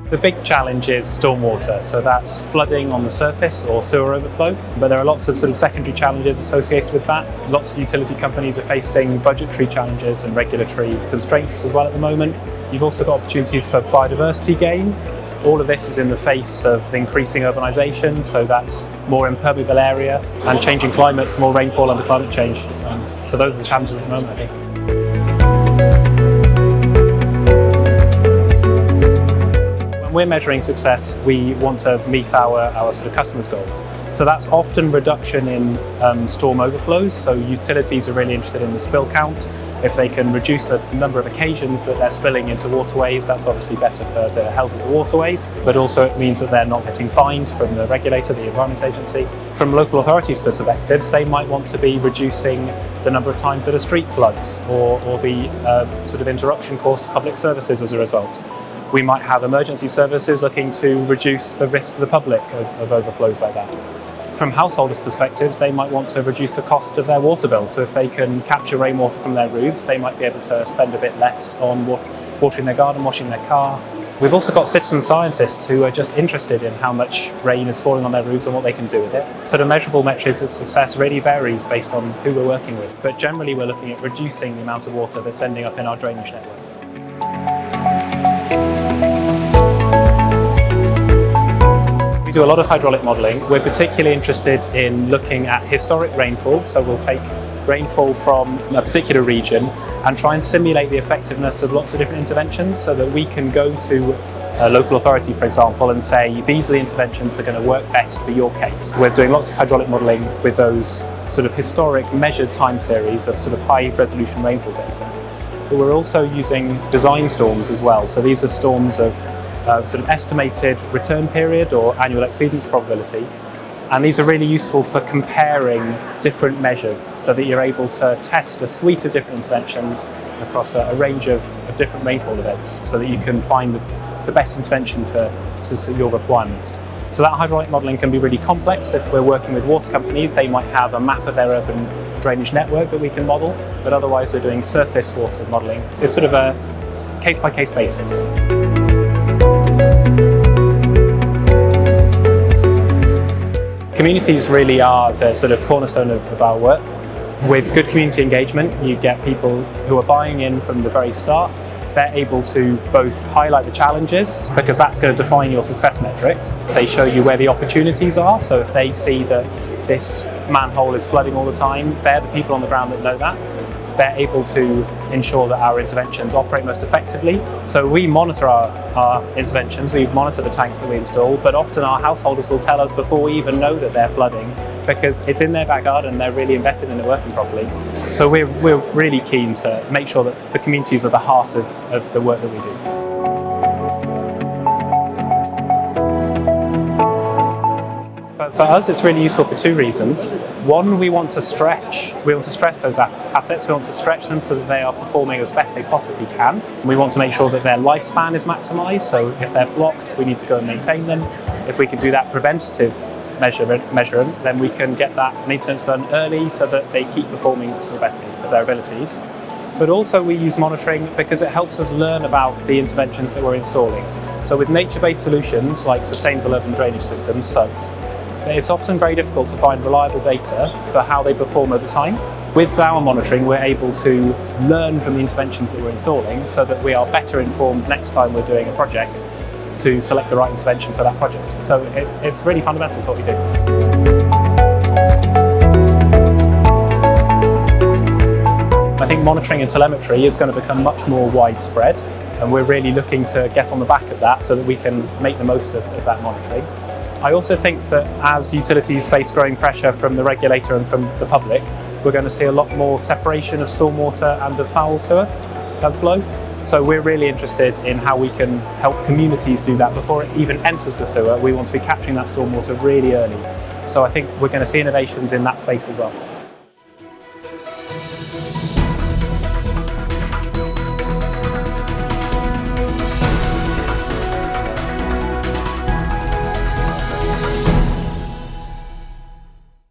The big challenge is stormwater, so that's flooding on the surface or sewer overflow, but there are lots of sort of secondary challenges associated with that. Lots of utility companies are facing budgetary challenges and regulatory constraints as well at the moment. You've also got opportunities for biodiversity gain. All of this is in the face of increasing urbanisation, so that's more impermeable area, and changing climates, more rainfall under climate change. So those are the challenges at the moment, I think. When we're measuring success, we want to meet our sort of customers' goals. So that's often reduction in storm overflows. So utilities are really interested in the spill count. If they can reduce the number of occasions that they're spilling into waterways, that's obviously better for the health of the waterways, but also it means that they're not getting fined from the regulator, the Environment Agency. From local authorities' perspectives, they might want to be reducing the number of times that a street floods or the sort of interruption caused to public services as a result. We might have emergency services looking to reduce the risk to the public of overflows like that. From householders' perspectives, they might want to reduce the cost of their water bill. So if they can capture rainwater from their roofs, they might be able to spend a bit less on watering their garden, washing their car. We've also got citizen scientists who are just interested in how much rain is falling on their roofs and what they can do with it. So the measurable metrics of success really varies based on who we're working with. But generally, we're looking at reducing the amount of water that's ending up in our drainage networks. We do a lot of hydraulic modelling. We're particularly interested in looking at historic rainfall, so we'll take rainfall from a particular region and try and simulate the effectiveness of lots of different interventions so that we can go to a local authority, for example, and say, these are the interventions that are going to work best for your case. We're doing lots of hydraulic modelling with those sort of historic measured time series of sort of high resolution rainfall data. But we're also using design storms as well. So these are storms of sort of estimated return period or annual exceedance probability. And these are really useful for comparing different measures so that you're able to test a suite of different interventions across a range of different rainfall events so that you can find the best intervention for your requirements. So that hydraulic modelling can be really complex. If we're working with water companies, they might have a map of their urban drainage network that we can model, but otherwise we're doing surface water modelling. It's sort of a case-by-case basis. Communities really are the sort of cornerstone of our work. With good community engagement, you get people who are buying in from the very start. They're able to both highlight the challenges, because that's going to define your success metrics. They show you where the opportunities are. So if they see that this manhole is flooding all the time, they're the people on the ground that know that. They're able to ensure that our interventions operate most effectively. So we monitor our interventions, we monitor the tanks that we install, but often our householders will tell us before we even know that they're flooding, because it's in their back garden and they're really invested in it working properly. So we're really keen to make sure that the communities are the heart of the work that we do. For us, it's really useful for two reasons. One, we want to stretch those assets. We want to stretch them so that they are performing as best they possibly can. We want to make sure that their lifespan is maximised. So if they're blocked, we need to go and maintain them. If we can do that preventative measurement, then we can get that maintenance done early so that they keep performing to the best of their abilities. But also we use monitoring because it helps us learn about the interventions that we're installing. So with nature-based solutions like sustainable urban drainage systems, SUDs, it's often very difficult to find reliable data for how they perform over time. With our monitoring, we're able to learn from the interventions that we're installing so that we are better informed next time we're doing a project to select the right intervention for that project. So it's really fundamental to what we do. I think monitoring and telemetry is going to become much more widespread, and we're really looking to get on the back of that so that we can make the most of that monitoring. I also think that as utilities face growing pressure from the regulator and from the public, we're going to see a lot more separation of stormwater and of foul sewer flow. So we're really interested in how we can help communities do that before it even enters the sewer. We want to be capturing that stormwater really early. So I think we're going to see innovations in that space as well.